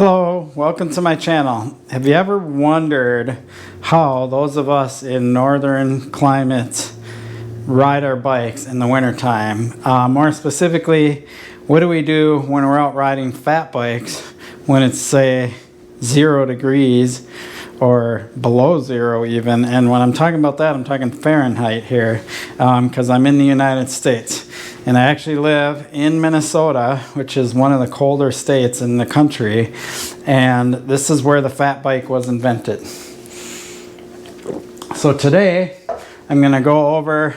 Hello, welcome to my channel. Have you ever wondered how those of us in northern climates ride our bikes in the wintertime? More specifically, what do we do when we're out riding fat bikes when it's, say, 0 degrees or below 0 even? And when I'm talking about that, I'm talking Fahrenheit here, because I'm in the United States. And I actually live in Minnesota, which is one of the colder states in the country. And this is where the fat bike was invented. So today, I'm going to go over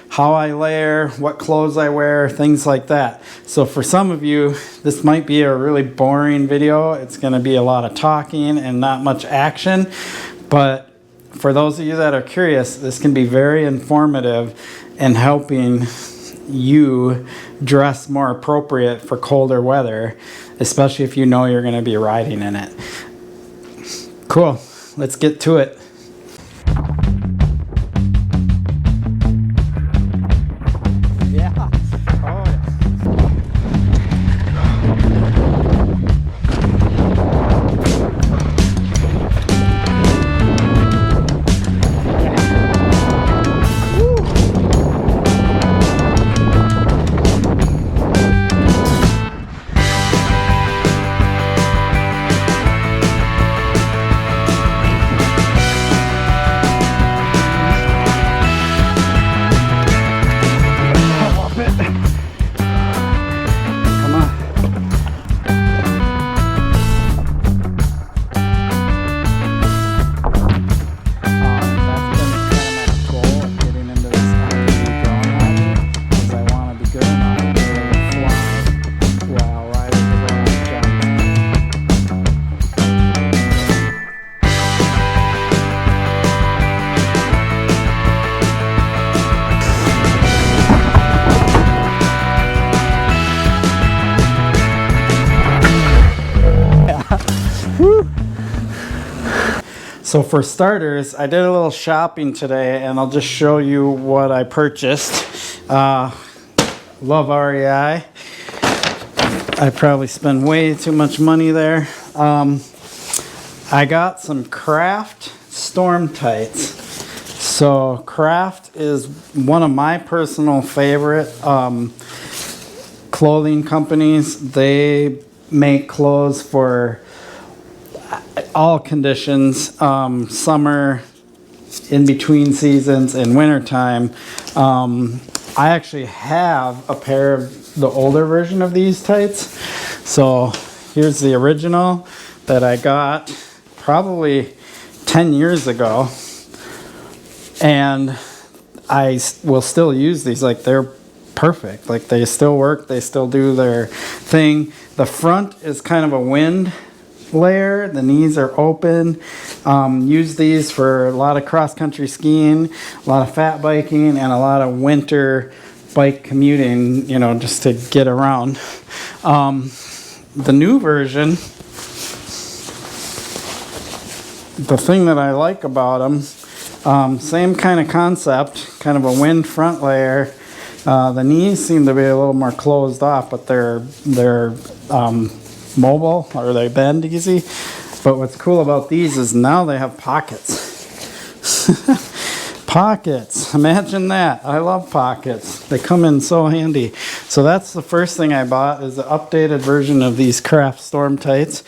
how I layer, what clothes I wear, things like that. So for some of you, this might be a really boring video. It's going to be a lot of talking and not much action. But for those of you that are curious, this can be very informative in helping you dress more appropriate for colder weather, especially if you know you're going to be riding in it. Cool, let's get to it. So for starters, I did a little shopping today, and I'll just show you what I purchased. Love REI. I probably spend way too much money there. I got some Craft Storm Tights. So Craft is one of my personal favorite clothing companies. They make clothes for all conditions, summer, in between seasons, and wintertime. I actually have a pair of the older version of these tights. So here's the original that I got probably 10 years ago. And I will still use these. Like, they're perfect. Like, they still work. They still do their thing. The front is kind of a wind layer. The knees are open. Use these for a lot of cross-country skiing, a lot of fat biking, and a lot of winter bike commuting, you know, just to get around. The new version, the thing that I like about them, same kind of concept, kind of a wind front layer. The knees seem to be a little more closed off, but they're mobile, or they bend easy. But what's cool about these is now they have pockets. Pockets, imagine that. I love pockets. They come in so handy. So that's the first thing I bought, is the updated version of these Craft Storm Tights.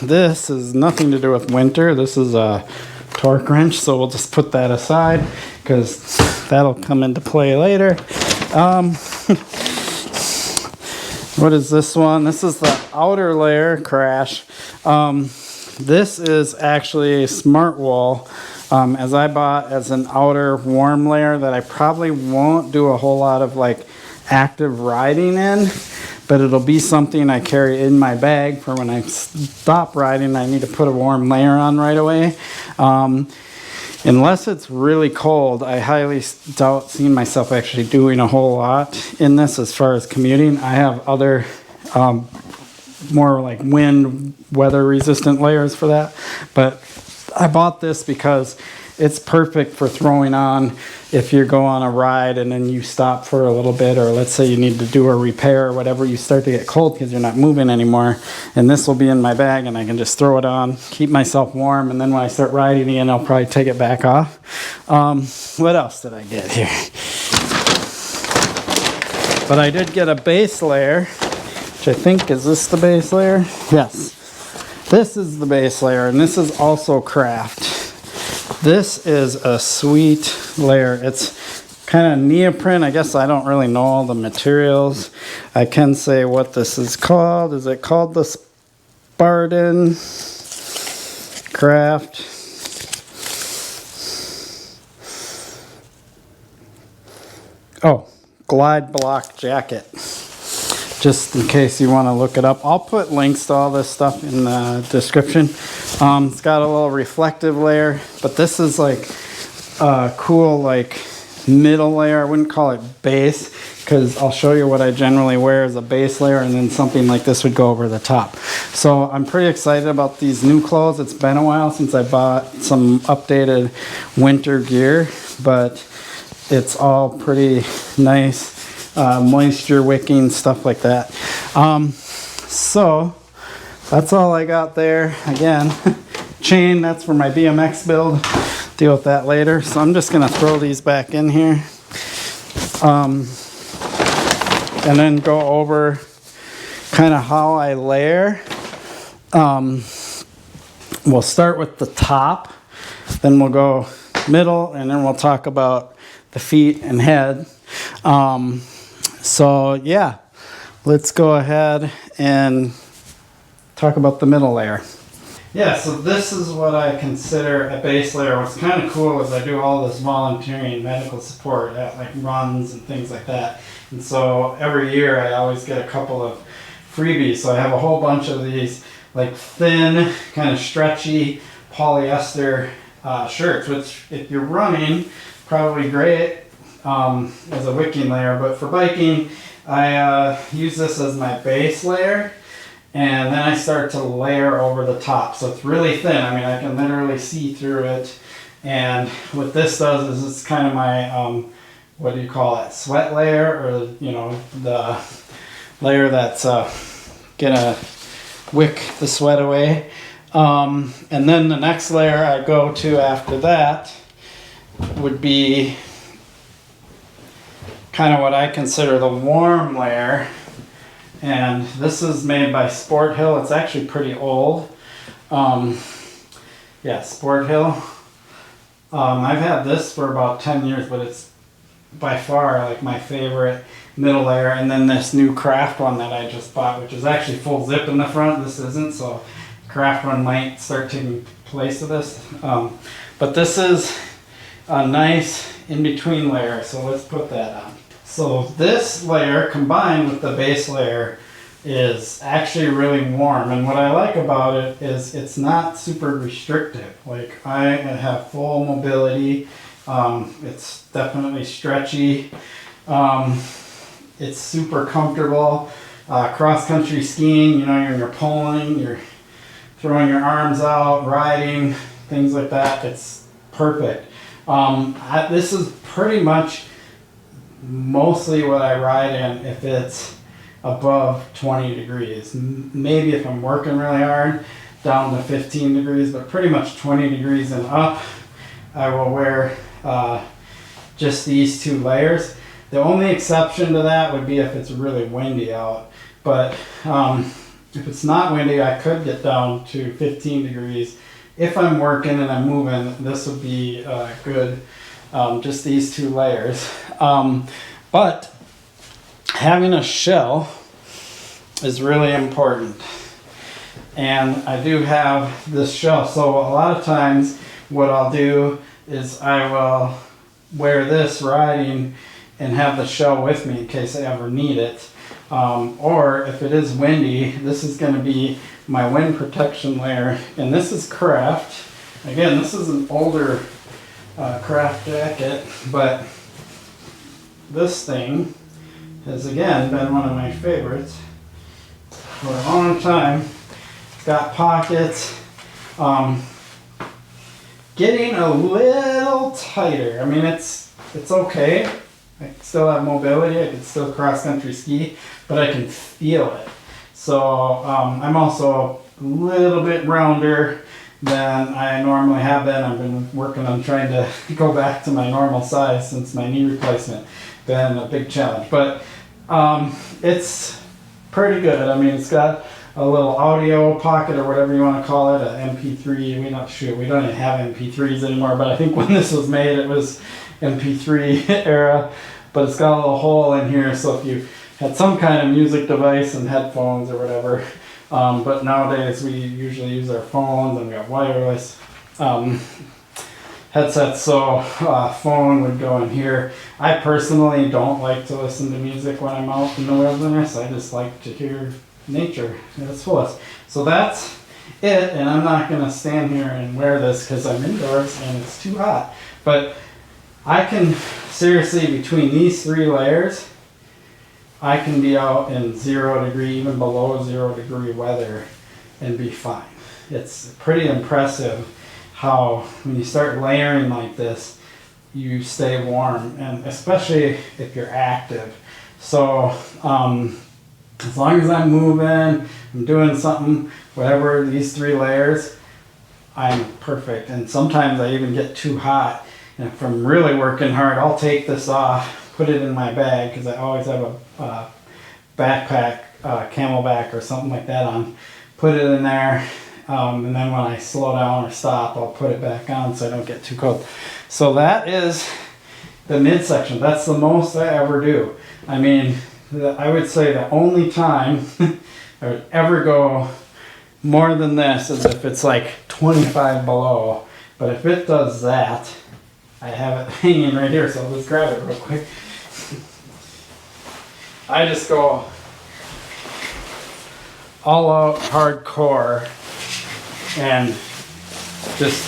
This is nothing to do with winter. This is a torque wrench, so we'll just put that aside because that'll come into play later. What is this one? This is the outer layer Crash. This is actually a Smartwool, as I bought as an outer warm layer that I probably won't do a whole lot of like active riding in, but it'll be something I carry in my bag for when I stop riding. I need to put a warm layer on right away. Unless it's really cold, I highly doubt seeing myself actually doing a whole lot in this as far as commuting. I have other more like wind, weather resistant layers for that. But I bought this because it's perfect for throwing on if you go on a ride and then you stop for a little bit, or let's say you need to do a repair or whatever, you start to get cold because you're not moving anymore, and this will be in my bag and I can just throw it on, keep myself warm, and then when I start riding again I'll probably take it back off. What else did I get here? But I did get a base layer, which I think, is this the base layer? Yes. This is the base layer, and this is also craft. This is a sweet layer. It's kind of neoprene. I guess I don't really know all the materials. I can say what this is called. Is it called the Spartan Craft? Oh, Glide Block Jacket. Just in case you want to look it up. I'll put links to all this stuff in the description. It's got a little reflective layer, but this is like a cool like middle layer. I wouldn't call it base, because I'll show you what I generally wear as a base layer, and then something like this would go over the top. So I'm pretty excited about these new clothes. It's been a while since I bought some updated winter gear, but it's all pretty nice. Moisture wicking, stuff like that. So that's all I got there. Again, chain, that's for my BMX build. Deal with that later. So I'm just gonna throw these back in here. And then go over kind of how I layer. We'll start with the top, then we'll go middle, and then we'll talk about the feet and head. So yeah, let's go ahead and talk about the middle layer. Yeah, so this is what I consider a base layer. What's kind of cool is I do all this volunteering medical support at like runs and things like that. And so every year I always get a couple of freebies. So I have a whole bunch of these like thin, kind of stretchy polyester shirts, which if you're running, probably great as a wicking layer. But for biking, I use this as my base layer, and then I start to layer over the top. So it's really thin. I mean, I can literally see through it. And what this does is it's kind of my, what do you call it, sweat layer, or, you know, the layer that's gonna wick the sweat away. And then the next layer I go to after that would be kind of what I consider the warm layer, and this is made by Sport Hill. It's actually pretty old. Yeah, Sport Hill. I've had this for about 10 years, but it's by far like my favorite middle layer. And then this new craft one that I just bought, which is actually full zip in the front. This isn't, so craft one might start taking place of this. But this is a nice in-between layer, so let's put that on. So this layer combined with the base layer is actually really warm, and what I like about it is it's not super restrictive. Like, I have full mobility. It's definitely stretchy. It's super comfortable. Cross-country skiing, you know, you're pulling, you're throwing your arms out, riding, things like that. It's perfect. This is pretty much mostly what I ride in if it's above 20 degrees. Maybe if I'm working really hard, down to 15 degrees, but pretty much 20 degrees and up, I will wear just these two layers. The only exception to that would be if it's really windy out. But if it's not windy, I could get down to 15 degrees. If I'm working and I'm moving, this would be good. Just these two layers. But having a shell is really important. And I do have this shell. So a lot of times what I'll do is I will wear this riding and have the shell with me in case I ever need it. Or if it is windy, this is going to be my wind protection layer. And this is craft. Again, this is an older craft jacket, but this thing has again been one of my favorites for a long time. It's got pockets. getting a little tighter. I mean, it's okay. I still have mobility. I can still cross-country ski, but I can feel it. So I'm also a little bit rounder than I normally have been. I've been working on trying to go back to my normal size since my knee replacement. Been a big challenge, but it's pretty good. I mean, it's got a little audio pocket or whatever you want to call it, an MP3. We don't even have MP3s anymore, but I think when this was made, it was MP3 era. But it's got a little hole in here, so if you had some kind of music device and headphones or whatever, but nowadays we usually use our phones, and we got wireless headsets, so phone would go in here. I personally don't like to listen to music when I'm out in the wilderness. I just like to hear nature at its fullest. So that's it, and I'm not going to stand here and wear this because I'm indoors and it's too hot. But I can seriously, between these 3 layers, I can be out in 0 degree, even below 0 degree weather and be fine. It's pretty impressive how when you start layering like this, you stay warm, and especially if you're active. So as long as I'm moving, I'm doing something, whatever, these 3 layers, I'm perfect. And sometimes I even get too hot, and if I'm really working hard, I'll take this off, put it in my bag, because I always have a backpack, camelback or something like that on, put it in there, and then when I slow down or stop, I'll put it back on so I don't get too cold. So that is the midsection. That's the most I ever do. I mean, I would say the only time I would ever go more than this is if it's like 25 below. But if it does that, I have it hanging right here, so I'll just grab it real quick. I just go all out hardcore and just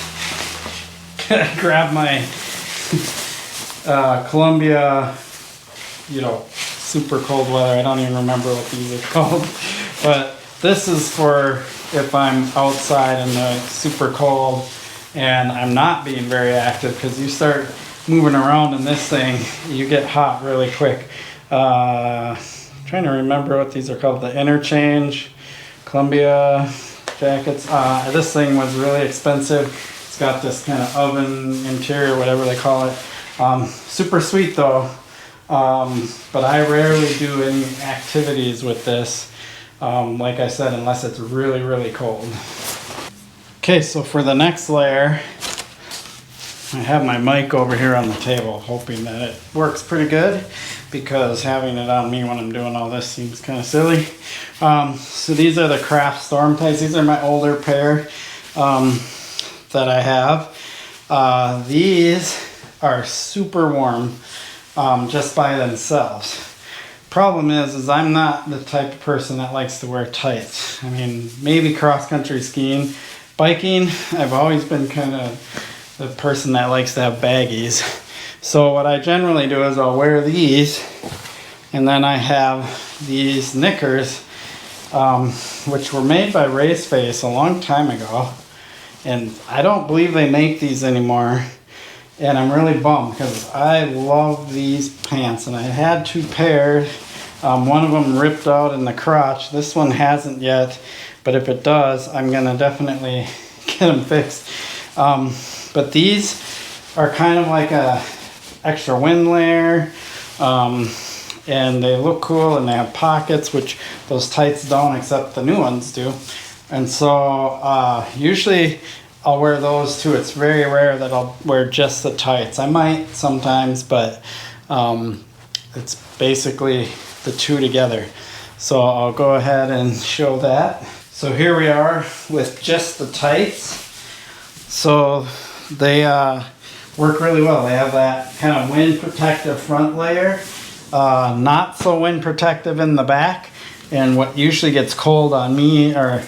grab my Columbia, super cold weather. I don't even remember what these are called, but this is for if I'm outside in the super cold and I'm not being very active, because you start moving around in this thing, you get hot really quick. Trying to remember what these are called, the Interchange Columbia jackets. This thing was really expensive. It's got this kind of oven interior, whatever they call it. Super sweet though. But I rarely do any activities with this, like I said, unless it's really, really cold. Okay, so for the next layer, I have my mic over here on the table, hoping that it works pretty good, because having it on me when I'm doing all this seems kind of silly. So these are the Craft Storm Tights. These are my older pair that I have. These are super warm just by themselves. Problem is I'm not the type of person that likes to wear tights. I mean, maybe cross-country skiing. Biking, I've always been kind of the person that likes to have baggies. So what I generally do is I'll wear these, and then I have these Knickers, which were made by Raceface a long time ago, and I don't believe they make these anymore, and I'm really bummed because I love these pants, and I had 2 pairs. One of them ripped out in the crotch. This one hasn't yet, but if it does, I'm gonna definitely get them fixed. But these are kind of like a extra wind layer, and they look cool, and they have pockets, which those tights don't, except the new ones do. And so usually I'll wear those too. It's very rare that I'll wear just the tights. I might sometimes, but it's basically the 2 together. So I'll go ahead and show that. So here we are with just the tights. So they work really well. They have that kind of wind protective front layer, not so wind protective in the back, and what usually gets cold on me are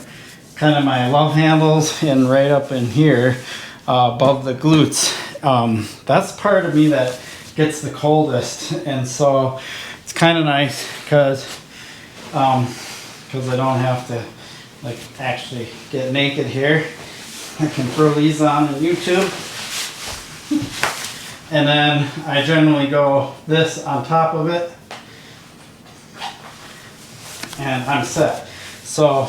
kind of my love handles and right up in here above the glutes. That's part of me that gets the coldest, and so it's kind of nice because I don't have to like actually get naked here. I can throw these on YouTube And then I generally go this on top of it, and I'm set. So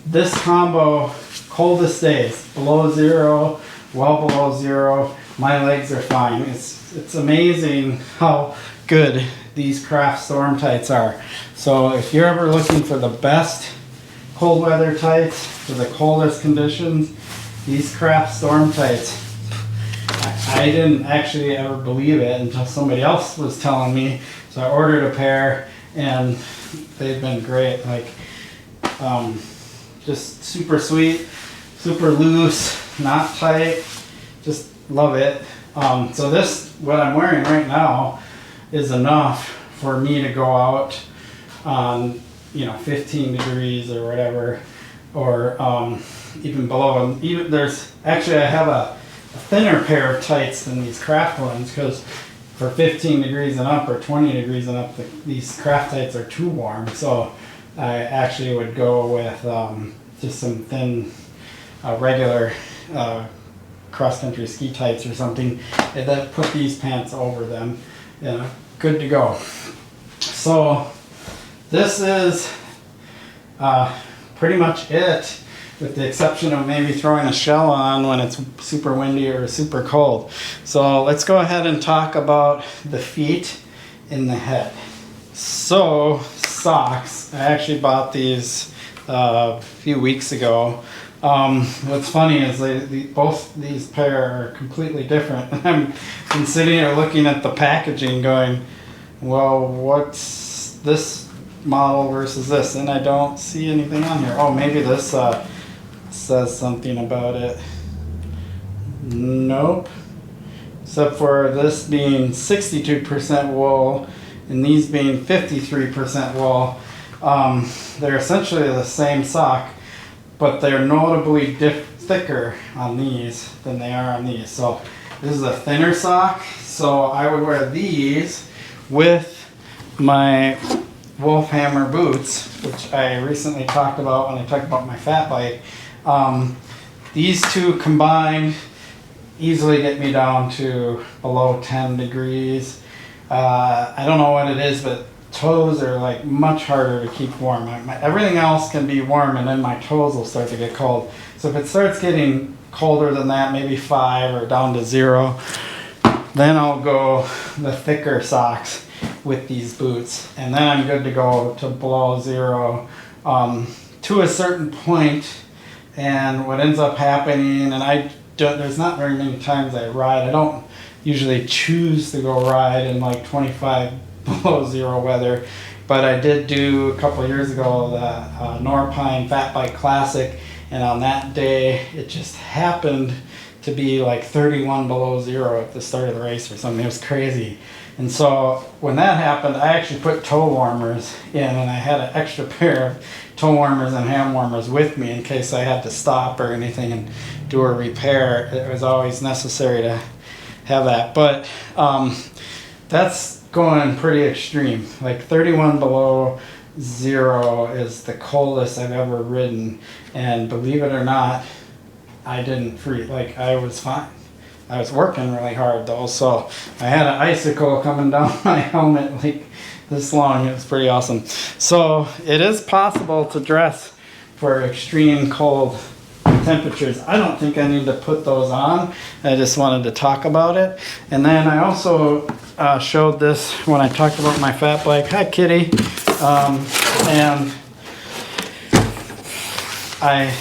this combo, coldest days, below zero, well below zero, my legs are fine. It's amazing how good these craft storm tights are. So if you're ever looking for the best cold weather tights for the coldest conditions, these craft storm tights, I didn't actually ever believe it until somebody else was telling me. So I ordered a pair and they've been great. Like, just super sweet, super loose, not tight, just love it. So this, what I'm wearing right now, is enough for me to go out on, 15 degrees or whatever, or even below. And even there's actually, I have a thinner pair of tights than these craft ones, because for 15 degrees and up or 20 degrees and up, these craft tights are too warm. So I actually would go with just some thin, regular cross-country ski tights or something, and then put these pants over them. Good to go. So this is pretty much it, with the exception of maybe throwing a shell on when it's super windy or super cold. So let's go ahead and talk about the feet and the head. So socks, I actually bought these a few weeks ago. What's funny is both these pair are completely different. I've been sitting here looking at the packaging going, well, what's this model versus this? And I don't see anything on here. Oh, maybe this says something about it. Nope. Except for this being 62% wool and these being 53% wool. They're essentially the same sock, but they're notably thicker on these than they are on these. So this is a thinner sock, so I would wear these with my Wolvhammer boots, which I recently talked about when I talked about my fat bike. These two combined easily get me down to below 10 degrees. I don't know what it is, but toes are like much harder to keep warm. Everything else can be warm, and then my toes will start to get cold. So if it starts getting colder than that, maybe 5 or down to 0, then I'll go the thicker socks with these boots, and then I'm good to go to below 0 to a certain point. And what ends up happening, and there's not very many times I ride. I don't usually choose to go ride in like 25 below 0 weather, but I did do a couple of years ago the Norpine Fat Bike Classic, and on that day it just happened to be like 31 below 0 at the start of the race or something. It was crazy. And so when that happened, I actually put toe warmers in, and I had an extra pair of toe warmers and hand warmers with me in case I had to stop or anything and do a repair. It was always necessary to have that. But that's going pretty extreme. Like 31 below 0 is the coldest I've ever ridden, and believe it or not, I didn't freeze. Like, I was fine. I was working really hard though, so I had an icicle coming down my helmet like this long. It was pretty awesome. So it is possible to dress for extreme cold temperatures. I don't think I need to put those on. I just wanted to talk about it. And then I also showed this when I talked about my fat bike. Hi, kitty. And I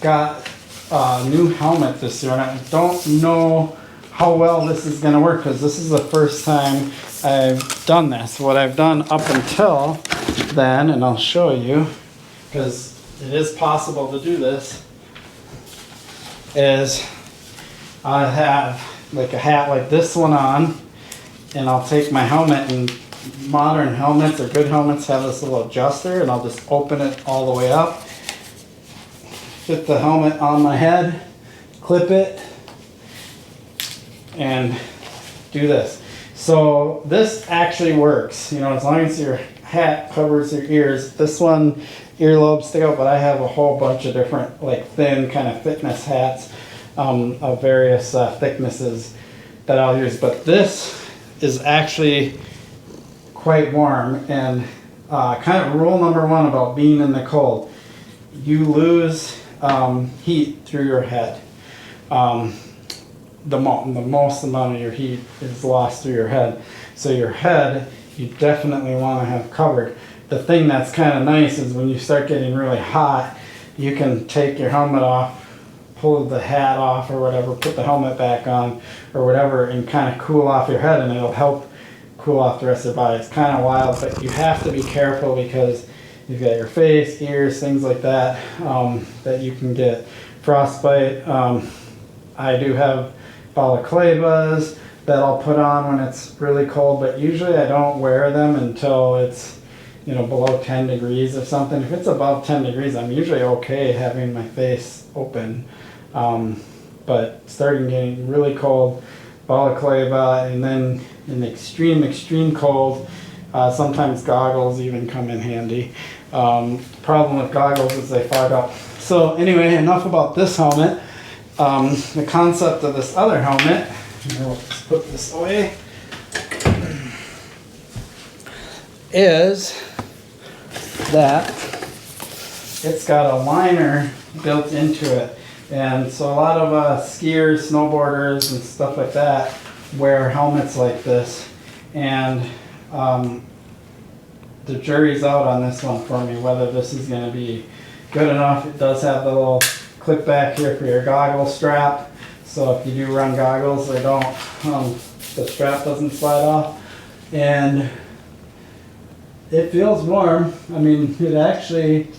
got a new helmet this year, and I don't know how well this is going to work, because this is the first time I've done this. What I've done up until then, and I'll show you, because it is possible to do this, is I have like a hat like this one on, and I'll take my helmet, and modern helmets or good helmets have this little adjuster, and I'll just open it all the way up, fit the helmet on my head, clip it, and do this. So this actually works, as long as your hat covers your ears. This one, earlobes stick out, but I have a whole bunch of different like thin kind of fitness hats of various thicknesses that I'll use. But this is actually quite warm, and kind of rule number one about being in the cold, you lose heat through your head. The most amount of your heat is lost through your head. So your head, you definitely want to have covered. The thing that's kind of nice is when you start getting really hot, you can take your helmet off, pull the hat off or whatever, put the helmet back on or whatever, and kind of cool off your head, and it'll help cool off the rest of the body. It's kind of wild, but you have to be careful because you've got your face, ears, things like that, that you can get frostbite. I do have balaclavas that I'll put on when it's really cold, but usually I don't wear them until it's, you know, below 10 degrees or something. If it's above 10 degrees, I'm usually okay having my face open. But starting getting really cold, balaclava, and then in extreme cold, sometimes goggles even come in handy. The problem with goggles is they fog up. So anyway, enough about this helmet. The concept of this other helmet, let's put this away, is that it's got a liner built into it. And so a lot of skiers, snowboarders, and stuff like that wear helmets like this. And the jury's out on this one for me, whether this is going to be good enough. It does have the little clip back here for your goggle strap. So if you do run goggles, they don't, the strap doesn't slide off. And it feels warm. I mean, it actually,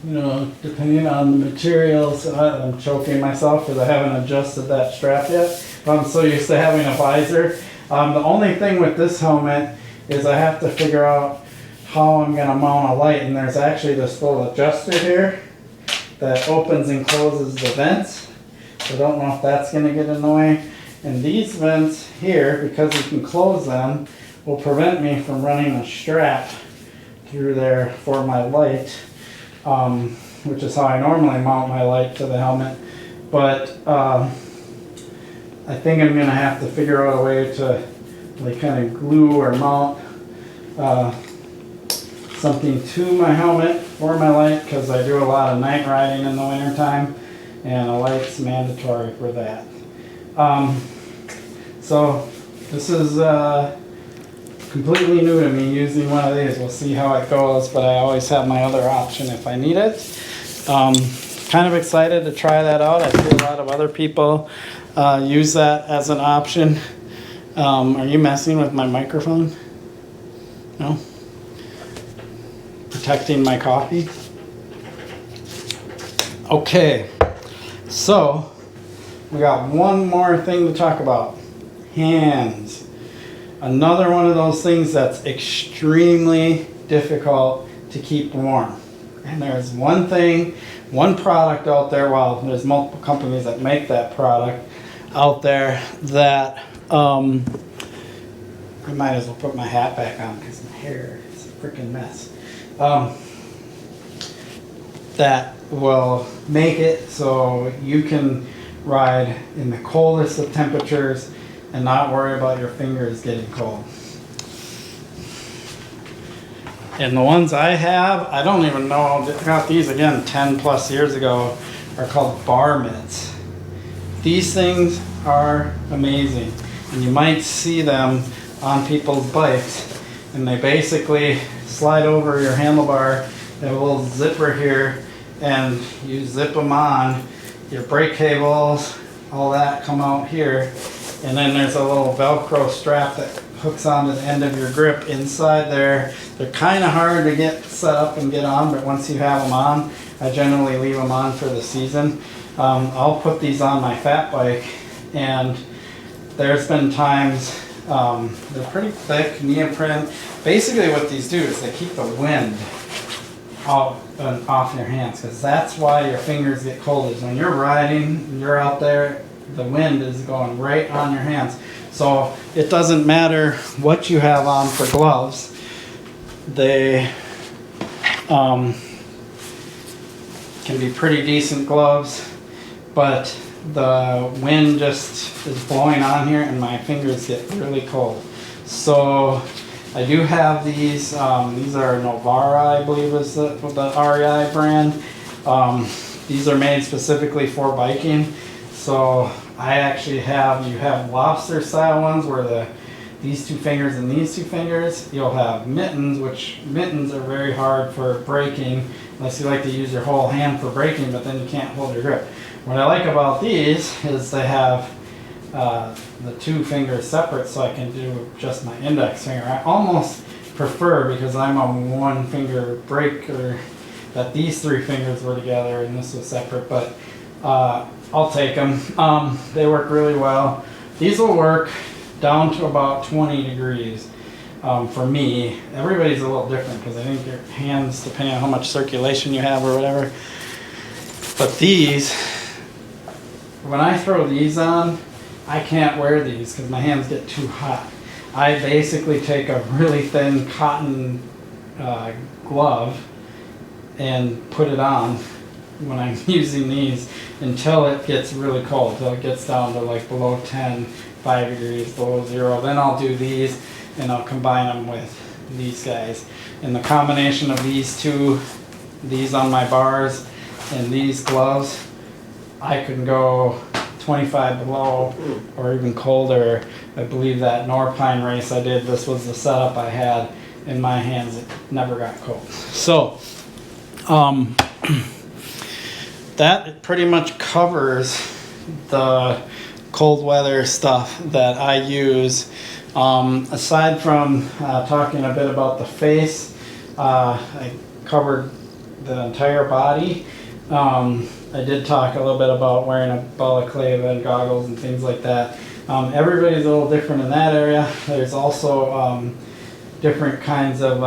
you know, depending on the materials, I'm choking myself because I haven't adjusted that strap yet. I'm so used to having a visor. The only thing with this helmet is I have to figure out how I'm going to mount a light, and there's actually this little adjuster here that opens and closes the vents. So I don't know if that's going to get annoying. And these vents here, because you can close them, will prevent me from running a strap through there for my light, which is how I normally mount my light to the helmet. But I think I'm going to have to figure out a way to like kind of glue or mount something to my helmet for my light, because I do a lot of night riding in the winter time, and a light's mandatory for that. So this is completely new to me using one of these. We'll see how it goes, but I always have my other option if I need it. Kind of excited to try that out. I see a lot of other people use that as an option. Are you messing with my microphone? No? Protecting my coffee? Okay, so we got one more thing to talk about. Hands. Another one of those things that's extremely difficult to keep warm. And there's one product out there, well, there's multiple companies that make that product out there that, I might as well put my hat back on because my hair is a freaking mess. That will make it so you can ride in the coldest of temperatures and not worry about your fingers getting cold. And the ones I have, I don't even know, I got these again 10 plus years ago, are called BarMitts. These things are amazing. And you might see them on people's bikes, and they basically slide over your handlebar. They have a little zipper here, and you zip them on. Your brake cables, all that come out here. And then there's a little Velcro strap that hooks onto the end of your grip inside there. They're kind of hard to get set up and get on, but once you have them on, I generally leave them on for the season. I'll put these on my fat bike, and there's been times, they're pretty thick, neoprene. Basically what these do is they keep the wind out and off your hands, because that's why your fingers get cold, is when you're riding and you're out there, the wind is going right on your hands. So it doesn't matter what you have on for gloves. They can be pretty decent gloves, but the wind just is blowing on here and my fingers get really cold. So I do have these. These are Novara, I believe is the REI brand. These are made specifically for biking. So I actually have, you have lobster style ones where these two fingers and these two fingers. You'll have mittens, which mittens are very hard for braking unless you like to use your whole hand for braking, but then you can't hold your grip. What I like about these is they have the two fingers separate, so I can do just my index finger. I almost prefer, because I'm a one finger breaker, that these three fingers were together and this was separate, but I'll take them. They work really well. These will work down to about 20 degrees for me. Everybody's a little different because I think your hands, depending on how much circulation you have or whatever. But these, when I throw these on, I can't wear these because my hands get too hot. I basically take a really thin cotton glove and put it on when I'm using these until it gets really cold, until it gets down to like below 10, 5 degrees, below 0. Then I'll do these and I'll combine them with these guys. And the combination of these two, these on my bars and these gloves, I can go 25 below or even colder. I believe that Norpine race I did, this was the setup I had in my hands. It never got cold. So that pretty much covers the cold weather stuff that I use. Aside from talking a bit about the face, I covered the entire body. I did talk a little bit about wearing a balaclava and goggles and things like that. Everybody's a little different in that area. There's also different kinds of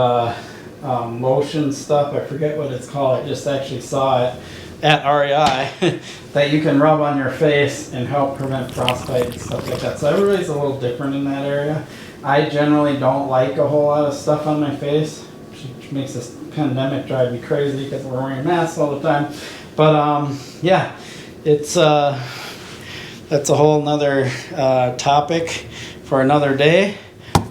lotion stuff. I forget what it's called. I just actually saw it at REI that you can rub on your face and help prevent frostbite and stuff like that. So everybody's a little different in that area. I generally don't like a whole lot of stuff on my face, which makes this pandemic drive me crazy because we're wearing masks all the time. But yeah, it's that's a whole nother topic for another day.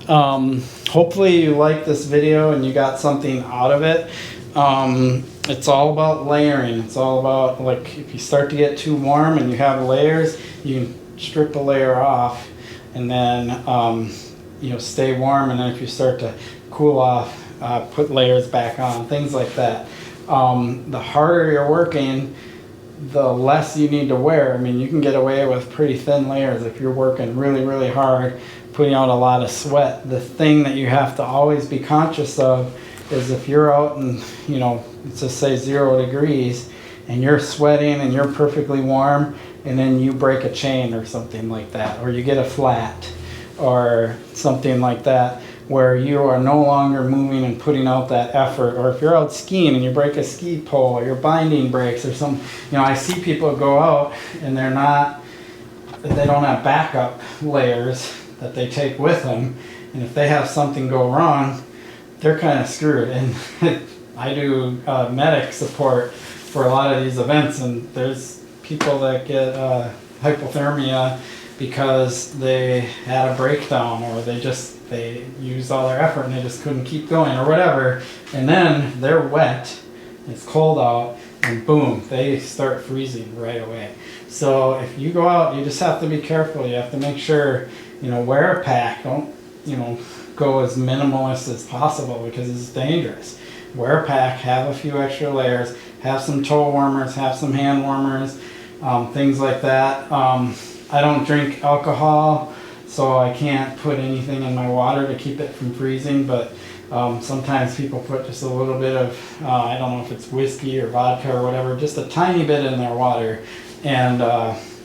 Hopefully you liked this video and you got something out of it. It's all about layering. It's all about, like, if you start to get too warm and you have layers, you can strip a layer off and then stay warm, and then if you start to cool off, put layers back on, things like that. The harder you're working, the less you need to wear. I mean, you can get away with pretty thin layers if you're working really, really hard, putting out a lot of sweat. The thing that you have to always be conscious of is if you're out in, let's just say 0 degrees, and you're sweating and you're perfectly warm, and then you break a chain or something like that, or you get a flat or something like that, where you are no longer moving and putting out that effort. Or if you're out skiing and you break a ski pole, or your binding breaks or something. I see people go out and they don't have backup layers that they take with them, and if they have something go wrong, they're kind of screwed. And I do medic support for a lot of these events, and there's people that get hypothermia because they had a breakdown, or they used all their effort and they just couldn't keep going or whatever, and then they're wet, it's cold out, and boom, they start freezing right away. So if you go out, you just have to be careful. You have to make sure, wear a pack. Don't, go as minimalist as possible because it's dangerous. Wear a pack, have a few extra layers, have some toe warmers, have some hand warmers, things like that. I don't drink alcohol, so I can't put anything in my water to keep it from freezing, but sometimes people put just a little bit of, I don't know if it's whiskey or vodka or whatever, just a tiny bit in their water, and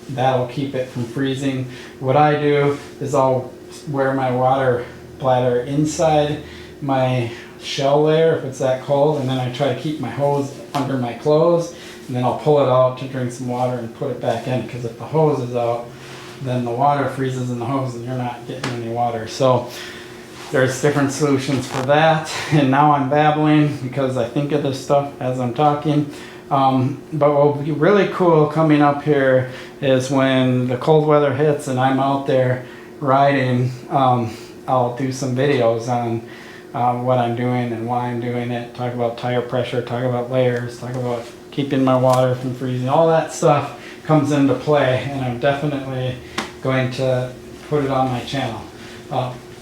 that'll keep it from freezing. What I do is I'll wear my water bladder inside my shell layer if it's that cold, and then I try to keep my hose under my clothes, and then I'll pull it out to drink some water and put it back in, because if the hose is out, then the water freezes in the hose and you're not getting any water. So there's different solutions for that. And now I'm babbling because I think of this stuff as I'm talking. But what will be really cool coming up here is when the cold weather hits and I'm out there riding, I'll do some videos on what I'm doing and why I'm doing it, talk about tire pressure, talk about layers, talk about keeping my water from freezing. All that stuff comes into play, and I'm definitely going to put it on my channel.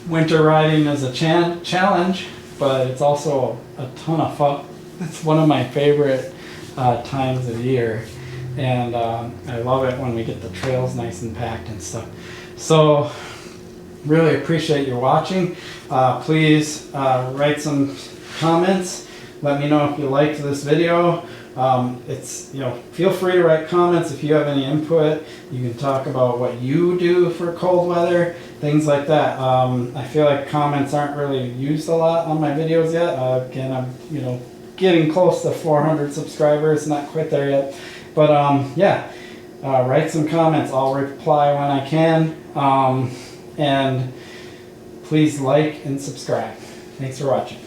Winter riding is a challenge, but it's also a ton of fun. It's one of my favorite times of year, and I love it when we get the trails nice and packed and stuff. So really appreciate you watching. Please write some comments. Let me know if you liked this video. Feel free to write comments if you have any input. You can talk about what you do for cold weather, things like that. I feel like comments aren't really used a lot on my videos yet. Again, I'm getting close to 400 subscribers, not quite there yet. But write some comments. I'll reply when I can. And please like and subscribe. Thanks for watching.